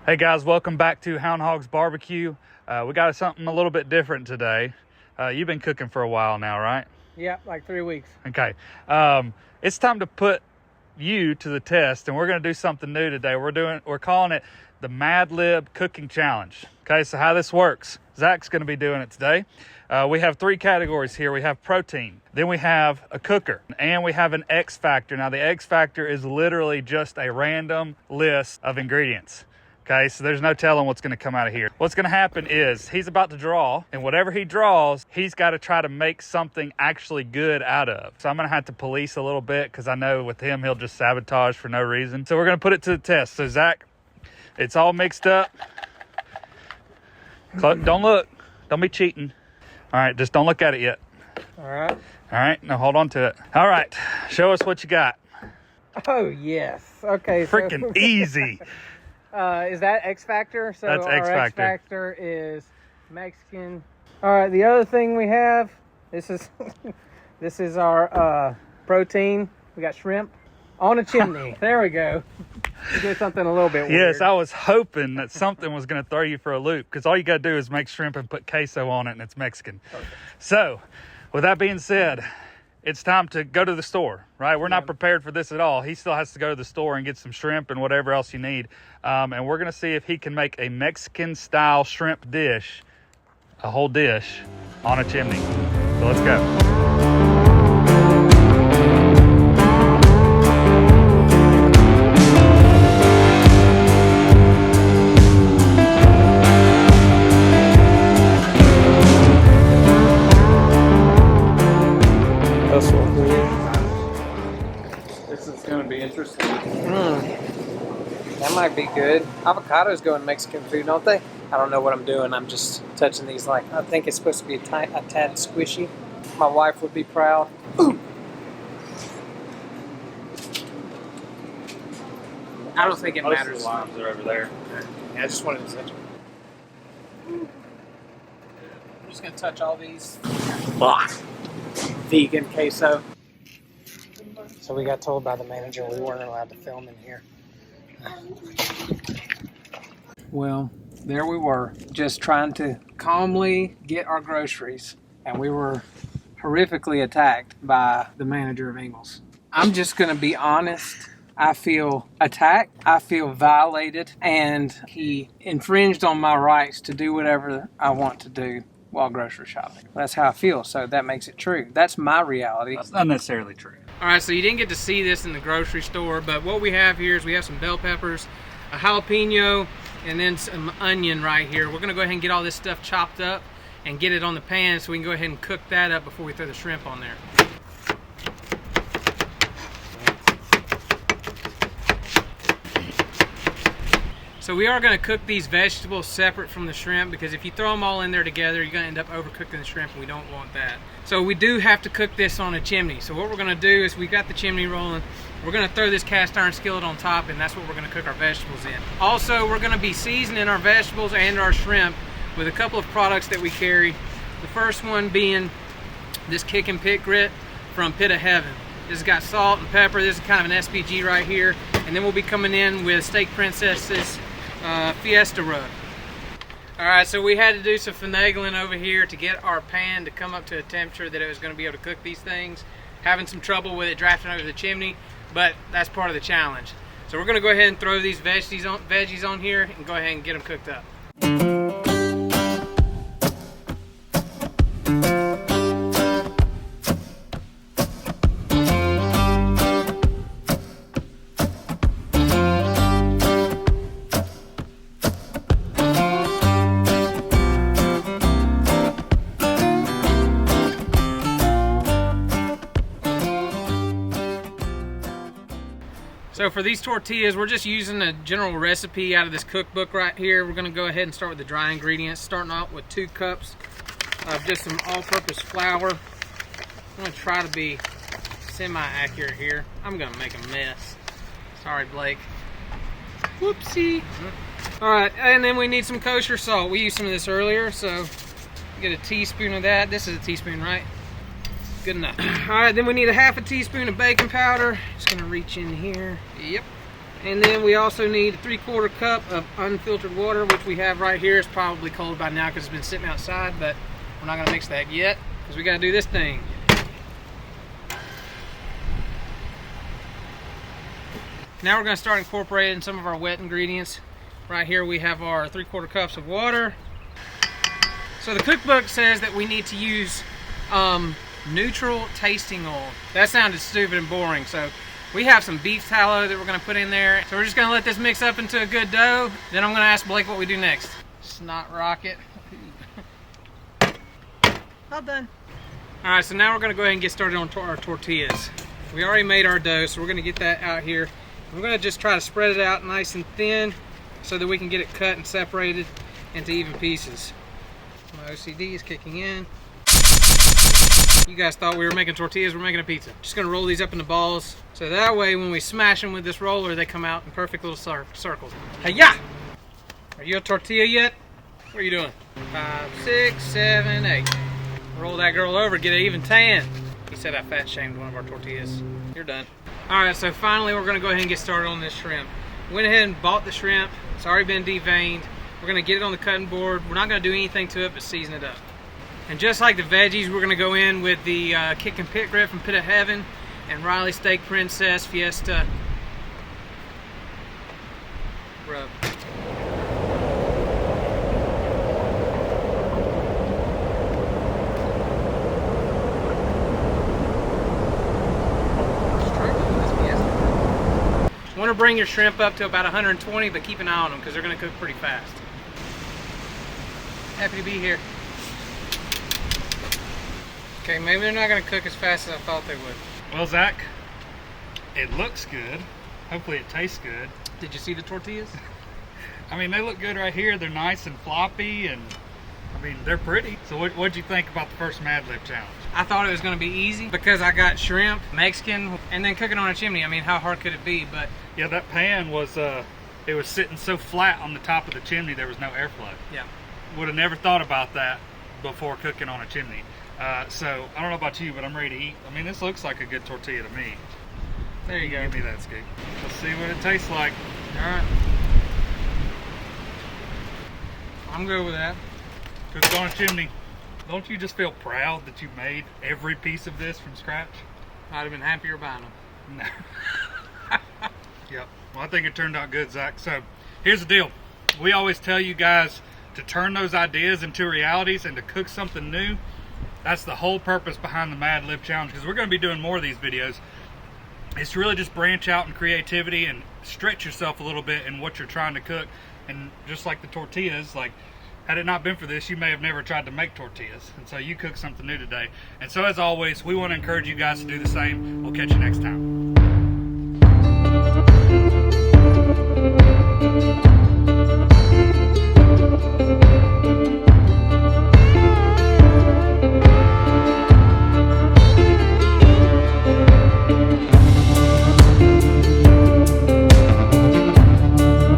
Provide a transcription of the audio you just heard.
Hey guys, welcome back to Hound Hogs Barbecue. We got something a little bit different today. You've been cooking for a while now, right? Yeah, like 3 weeks. Okay. It's time to put you to the test, and we're going to do something new today. We're calling it the Mad Lib Cooking Challenge. Okay, so how this works, Zach's going to be doing it today. We have 3 categories here. We have protein, then we have a cooker, and we have an X factor. Now the X factor is literally just a random list of ingredients. Okay, so there's no telling what's going to come out of here. What's going to happen is he's about to draw, and whatever he draws, he's got to try to make something actually good out of. So I'm going to have to police a little bit because I know with him, he'll just sabotage for no reason. So we're going to put it to the test. So Zach, it's all mixed up. Don't look. Don't be cheating. All right, just don't look at it yet. All right. All right, now hold on to it. All right, show us what you got. Oh, yes. Okay. Freaking easy. Is that X Factor? So That's our X Factor. X Factor is Mexican. All right, the other thing we have, this is our protein. We got shrimp on a chimney. There we go. We did something a little bit weird. Yes, I was hoping that something was going to throw you for a loop because all you got to do is make shrimp and put queso on it and it's Mexican. Perfect. So, with that being said, it's time to go to the store, right? We're not prepared for this at all. He still has to go to the store and get some shrimp and whatever else you need. And we're going to see if he can make a Mexican-style shrimp dish, a whole dish, on a chimney. So let's go. This is going to be interesting. That might be good. Avocados go in Mexican food, don't they? I don't know what I'm doing. I'm just touching these like, I think it's supposed to be a tad squishy. My wife would be proud. Ooh. I don't think it matters. Most of the limes are over there. Yeah, I just wanted to touch them. I'm just going to touch all these. Vegan queso. So we got told by the manager we weren't allowed to film in here. Well, there we were, just trying to calmly get our groceries, and we were horrifically attacked by the manager of Ingles. I'm just going to be honest. I feel attacked, I feel violated, and he infringed on my rights to do whatever I want to do while grocery shopping. That's how I feel, so that makes it true. That's my reality. That's not necessarily true. All right, so you didn't get to see this in the grocery store, but what we have here is we have some bell peppers, a jalapeno, and then some onion right here. We're gonna go ahead and get all this stuff chopped up and get it on the pan so we can go ahead and cook that up before we throw the shrimp on there. So we are going to cook these vegetables separate from the shrimp because if you throw them all in there together, you're going to end up overcooking the shrimp, and we don't want that. So we do have to cook this on a chimney. So what we're going to do is we've got the chimney rolling. We're going to throw this cast iron skillet on top, and that's what we're going to cook our vegetables in. Also, we're going to be seasoning our vegetables and our shrimp with a couple of products that we carry. The first one being this Kick and Pit grit from Pit of Heaven. This has got salt and pepper. This is kind of an SPG right here. And then we'll be coming in with Steak Princess's Fiesta rub. Alright, so we had to do some finagling over here to get our pan to come up to a temperature that it was going to be able to cook these things. Having some trouble with it drafting over the chimney, but that's part of the challenge. So we're going to go ahead and throw these veggies on here and go ahead and get them cooked up. So for these tortillas, we're just using a general recipe out of this cookbook right here. We're gonna go ahead and start with the dry ingredients, starting out with 2 cups of just some all-purpose flour. I'm gonna try to be semi-accurate here. I'm gonna make a mess. Sorry, Blake. Whoopsie. All right, and then we need some kosher salt. We used some of this earlier, so get a teaspoon of that. This is a teaspoon, right? Good enough. All right, then we need a half a teaspoon of baking powder. Just gonna reach in here. Yep. And then we also need a 3/4 cup of unfiltered water, which we have right here. It's probably cold by now because it's been sitting outside, but we're not gonna mix that yet because we gotta do this thing. Now we're gonna start incorporating some of our wet ingredients. Right here we have our 3/4 cups of water. So the cookbook says that we need to use neutral tasting oil. That sounded stupid and boring, so we have some beef tallow that we're gonna put in there. So we're just gonna let this mix up into a good dough. Then I'm gonna ask Blake what we do next. Snot rocket. All done. All right, so now we're gonna go ahead and get started on our tortillas. We already made our dough, so we're gonna get that out here. We're gonna just try to spread it out nice and thin so that we can get it cut and separated into even pieces. My OCD is kicking in. You guys thought we were making tortillas, we're making a pizza. Just gonna roll these up into balls, so that way when we smash them with this roller, they come out in perfect little circles. Hey-ya! Are you a tortilla yet? What are you doing? 5, 6, 7, 8. Roll that girl over, get an even tan. He said I fat shamed one of our tortillas. You're done. All right, so finally we're gonna go ahead and get started on this shrimp. Went ahead and bought the shrimp. It's already been deveined. We're gonna get it on the cutting board. We're not gonna do anything to it but season it up. And just like the veggies, we're gonna go in with the Kwickan pit grit from Pit of Heaven and Riley Steak Princess Fiesta rub. Want to bring your shrimp up to about 120, but keep an eye on them because they're going to cook pretty fast. Happy to be here. Okay, maybe they're not going to cook as fast as I thought they would. Well, Zach, it looks good. Hopefully it tastes good. Did you see the tortillas? I mean, they look good right here. They're nice and floppy, and I mean, they're pretty. So what'd you think about the first Mad Lib challenge? I thought it was going to be easy because I got shrimp, Mexican, and then cooking on a chimney. I mean, how hard could it be? But yeah, that pan was, it was sitting so flat on the top of the chimney, there was no airflow. yeah. Would have never thought about that before cooking on a chimney. So, I don't know about you, but I'm ready to eat. I mean, this looks like a good tortilla to me. There you go. Give me that, Scoop. Let's see what it tastes like. All right. I'm good with that. Cooked on a chimney. Don't you just feel proud that you made every piece of this from scratch? I'd have been happier buying them. No. Yep. Well, I think it turned out good, Zach. So, here's the deal. We always tell you guys to turn those ideas into realities and to cook something new. That's the whole purpose behind the Mad Lib Challenge, because we're going to be doing more of these videos. It's to really just branch out in creativity and stretch yourself a little bit in what you're trying to cook. And just like the tortillas, like, had it not been for this, you may have never tried to make tortillas. And so you cooked something new today. And so as always, we want to encourage you guys to do the same. We'll catch you next time.